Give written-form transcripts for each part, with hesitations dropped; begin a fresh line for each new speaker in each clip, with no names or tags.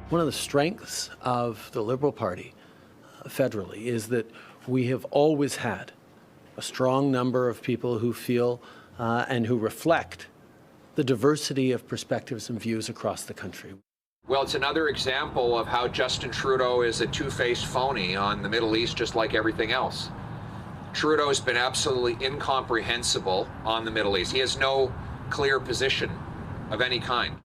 One of the strengths of the Liberal Party federally is that we have always had a strong number of people who feel and who reflect the diversity of perspectives and views across the country.
Well, it's another example of how Justin Trudeau is a two-faced phony on the Middle East, just like everything else. Trudeau's been absolutely incomprehensible on the Middle East. He has no clear position of any kind.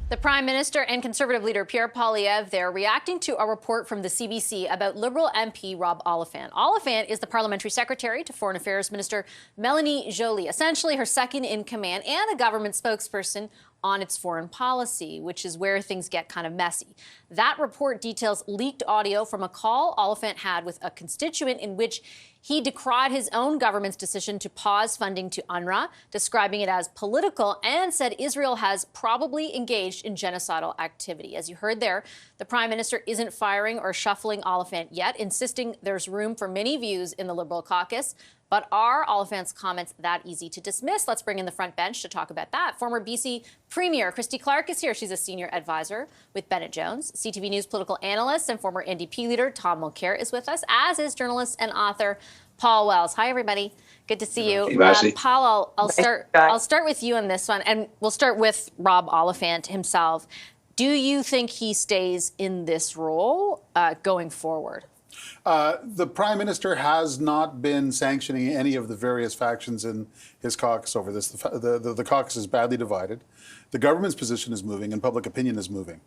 The Prime Minister and Conservative leader Pierre Poilievre there reacting to a report from the CBC about Liberal MP Rob Oliphant. Oliphant is the Parliamentary Secretary to Foreign Affairs Minister Melanie Joly, essentially her second in command and a government spokesperson on its foreign policy, which is where things get kind of messy. That report details leaked audio from a call Oliphant had with a constituent in which he decried his own government's decision to pause funding to UNRWA, describing it as political, and said Israel has probably engaged in genocidal activity. As you heard there, the Prime Minister isn't firing or shuffling Oliphant yet, insisting there's room for many views in the Liberal caucus. But are Oliphant's comments that easy to dismiss? Let's bring in the front bench to talk about that. Former BC Premier Christy Clark is here. She's a senior advisor with Bennett Jones. CTV News political analyst and former NDP leader Tom Mulcair is with us, as is journalist and author Paul Wells. Hi, everybody. Good to see you.
Hey,
Paul, I'll start with you on this one, and we'll start with Rob Oliphant himself. Do you think he stays in this role going forward?
The Prime Minister has not been sanctioning any of the various factions in his caucus over this. The caucus is badly divided. The government's position is moving and public opinion is moving.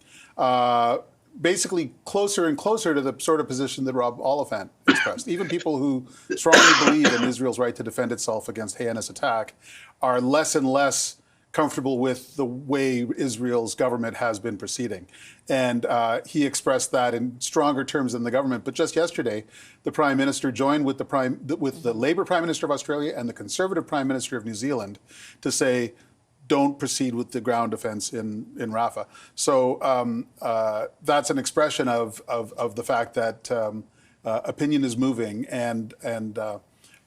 Basically closer and closer to the sort of position that Rob Oliphant expressed. Even people who strongly believe in Israel's right to defend itself against heinous attack are less and less comfortable with the way Israel's government has been proceeding. And he expressed that in stronger terms than the government. But just yesterday, the Prime Minister joined with the Labour Prime Minister of Australia and the Conservative Prime Minister of New Zealand to say, don't proceed with the ground defense in Rafah. So that's an expression of the fact that opinion is moving.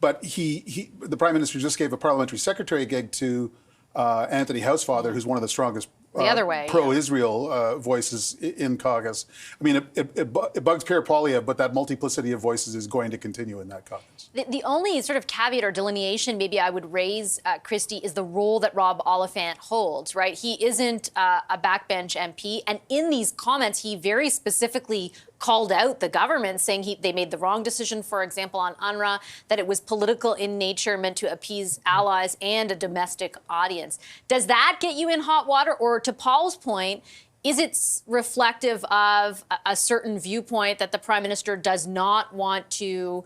But the Prime Minister just gave a parliamentary secretary gig to Anthony Housefather, who's one of the strongest pro-Israel voices in caucus. I mean, it bugs Pierre Poilievre, but that multiplicity of voices is going to continue in that caucus.
The only sort of caveat or delineation maybe I would raise, Christy, is the role that Rob Oliphant holds, right? He isn't a backbench MP, and in these comments, he very specifically called out the government, saying they made the wrong decision, for example, on UNRWA, that it was political in nature, meant to appease allies and a domestic audience. Does that get you in hot water? Or to Paul's point, is it reflective of a certain viewpoint that the Prime Minister does not want to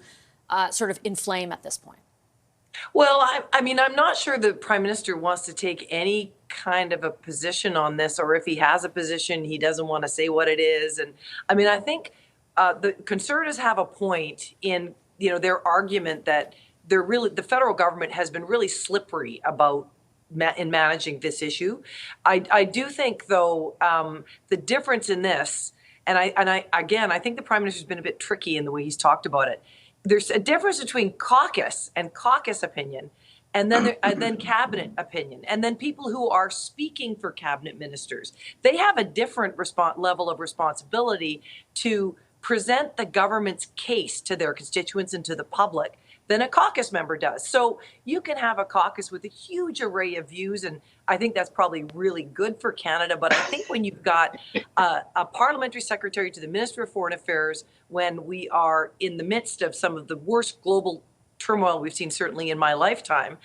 sort of inflame at this point?
Well, I mean, I'm not sure the Prime Minister wants to take any kind of a position on this, or if he has a position, he doesn't want to say what it is. And I mean, I think the Conservatives have a point in, their argument that the federal government has been really slippery about in managing this issue. I do think, though, the difference in this, and I think the Prime Minister's been a bit tricky in the way he's talked about it. There's a difference between caucus and caucus opinion, and then cabinet opinion, and then people who are speaking for cabinet ministers. They have a different level of responsibility to present the government's case to their constituents and to the public than a caucus member does. So you can have a caucus with a huge array of views, and I think that's probably really good for Canada. But I think when you've got a parliamentary secretary to the Minister of Foreign Affairs, when we are in the midst of some of the worst global turmoil we've seen, certainly in my lifetime,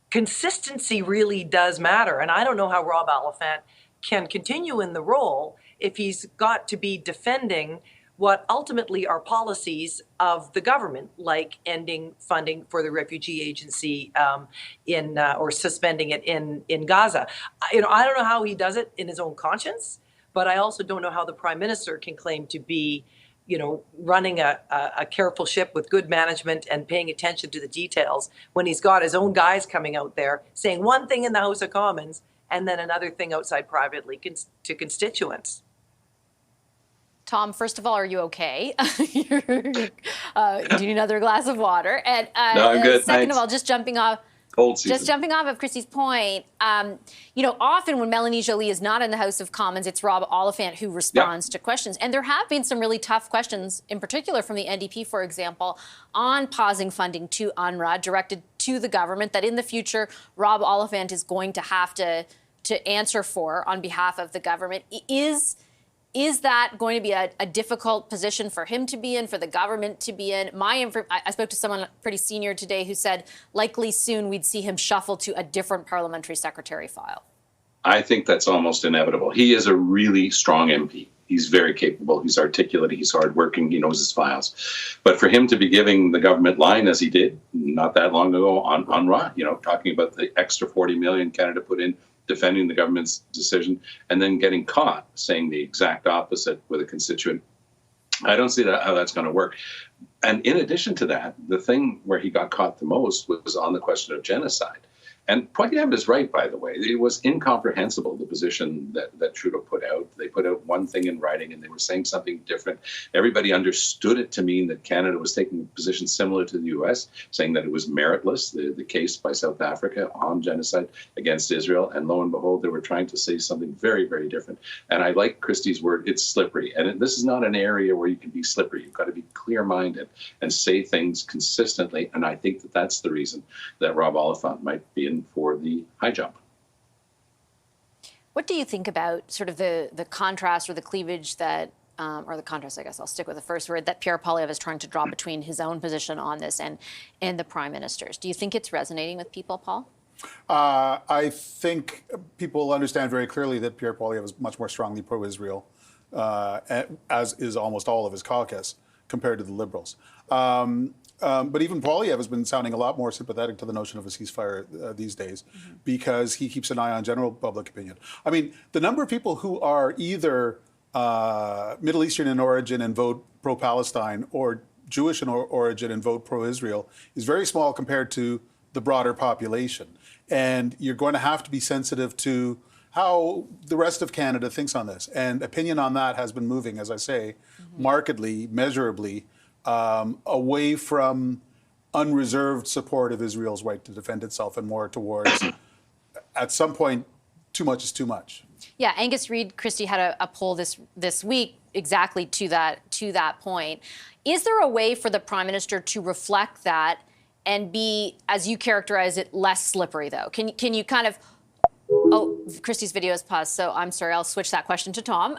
consistency really does matter. And I don't know how Rob Oliphant can continue in the role if he's got to be defending what ultimately are policies of the government, like ending funding for the refugee agency or suspending it in Gaza. I don't know how he does it in his own conscience, but I also don't know how the Prime Minister can claim to be, running a careful ship with good management and paying attention to the details when he's got his own guys coming out there saying one thing in the House of Commons and then another thing outside privately to constituents.
Tom, first of all, are you okay? Do you need another glass of water? And
no, I'm good.
Second
Thanks.
of all, just jumping off
cold season.
Just jumping off of Christy's point, often when Melanie Joly is not in the House of Commons, it's Rob Oliphant who responds to questions. And there have been some really tough questions, in particular from the NDP, for example, on pausing funding to UNRWA, directed to the government, that in the future, Rob Oliphant is going to have to answer for on behalf of the government. Is that going to be a difficult position for him to be in, for the government to be in? I spoke to someone pretty senior today who said likely soon we'd see him shuffle to a different parliamentary secretary file.
I think that's almost inevitable. He is a really strong MP. He's very capable. He's articulate. He's hardworking. He knows his files. But for him to be giving the government line as he did not that long ago on UNRWA, talking about the extra $40 million Canada put in, defending the government's decision, and then getting caught saying the exact opposite with a constituent, I don't see how that's going to work. And in addition to that, the thing where he got caught the most was on the question of genocide. And Poilievre is right, by the way. It was incomprehensible, the position that Trudeau put out. They put out one thing in writing and they were saying something different. Everybody understood it to mean that Canada was taking a position similar to the U.S., saying that it was meritless, the case by South Africa on genocide against Israel. And lo and behold, they were trying to say something very, very different. And I like Christie's word, it's slippery. And this is not an area where you can be slippery. You've got to be clear-minded and say things consistently. And I think that that's the reason that Rob Oliphant might be in for the high jump.
What do you think about sort of the contrast or the cleavage that, or the contrast, I guess I'll stick with the first word, that Pierre Poilievre is trying to draw between his own position on this and the Prime Minister's? Do you think it's resonating with people, Paul?
I think people understand very clearly that Pierre Poilievre is much more strongly pro-Israel, as is almost all of his caucus, compared to the Liberals. But even Poilievre has been sounding a lot more sympathetic to the notion of a ceasefire these days, because he keeps an eye on general public opinion. I mean, the number of people who are either Middle Eastern in origin and vote pro-Palestine, or Jewish in origin and vote pro-Israel, is very small compared to the broader population. And you're going to have to be sensitive to how the rest of Canada thinks on this. And opinion on that has been moving, as I say, markedly, measurably, away from unreserved support of Israel's right to defend itself and more towards, at some point, too much is too much.
Yeah, Angus Reid, Christy, had a poll this week exactly to that point. Is there a way for the Prime Minister to reflect that and be, as you characterize it, less slippery, though? Can you kind of... Oh, Christy's video is paused, so I'm sorry. I'll switch that question to Tom.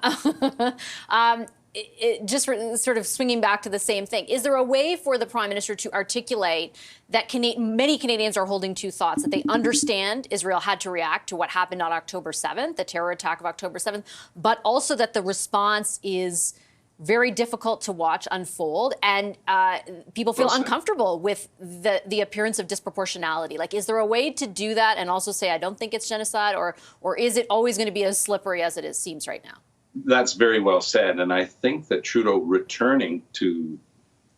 Just sort of swinging back to the same thing. Is there a way for the Prime Minister to articulate that many Canadians are holding two thoughts, that they understand Israel had to react to what happened on October 7th, the terror attack of October 7th, but also that the response is very difficult to watch unfold, and people feel uncomfortable with the appearance of disproportionality? Like, is there a way to do that and also say, I don't think it's genocide, or is it always going to be as slippery as it seems right now?
That's very well said. And I think that Trudeau returning to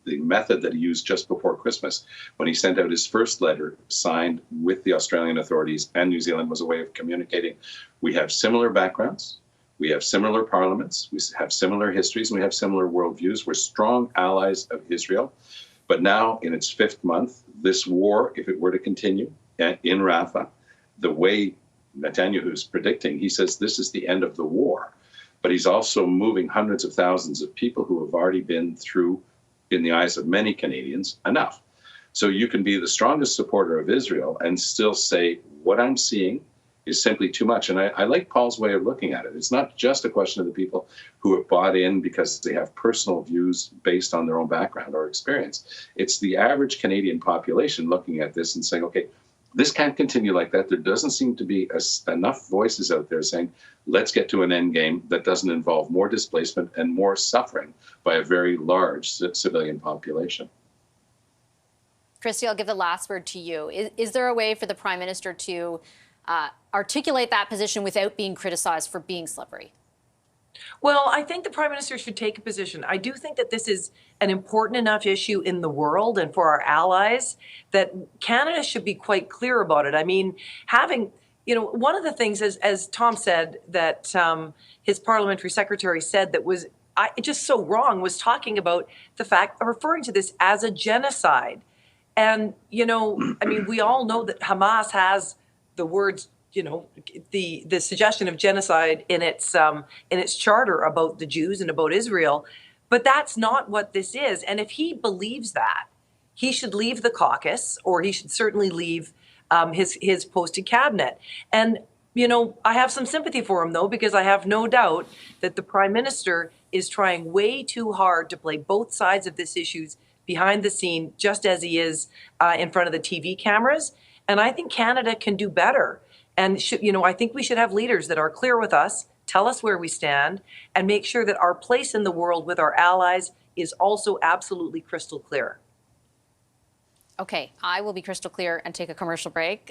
the method that he used just before Christmas, when he sent out his first letter signed with the Australian authorities and New Zealand, was a way of communicating. We have similar backgrounds. We have similar parliaments. We have similar histories. And we have similar worldviews. We're strong allies of Israel. But now, in its fifth month, this war, if it were to continue in Rafah, the way Netanyahu is predicting, he says this is the end of the war. But he's also moving hundreds of thousands of people who have already been through, in the eyes of many Canadians, enough. So you can be the strongest supporter of Israel and still say, what I'm seeing is simply too much. And I like Paul's way of looking at it. It's not just a question of the people who have bought in because they have personal views based on their own background or experience. It's the average Canadian population looking at this and saying, okay, this can't continue like that. There doesn't seem to be enough voices out there saying, let's get to an end game that doesn't involve more displacement and more suffering by a very large civilian population.
Christy, I'll give the last word to you. Is there a way for the Prime Minister to articulate that position without being criticized for being slippery?
Well, I think the Prime Minister should take a position. I do think that this is an important enough issue in the world and for our allies that Canada should be quite clear about it. I mean, one of the things, as Tom said, that his parliamentary secretary said that was just so wrong, was talking about the fact of referring to this as a genocide. And, you know, I mean, we all know that Hamas has the words, you know, the suggestion of genocide in its charter about the Jews and about Israel. But that's not what this is. And if he believes that, he should leave the caucus, or he should certainly leave his posted cabinet. And, you know, I have some sympathy for him, though, because I have no doubt that the Prime Minister is trying way too hard to play both sides of this issue behind the scene, just as he is in front of the TV cameras. And I think Canada can do better. And, you know, I think we should have leaders that are clear with us, tell us where we stand, and make sure that our place in the world with our allies is also absolutely crystal clear.
Okay, I will be crystal clear and take a commercial break.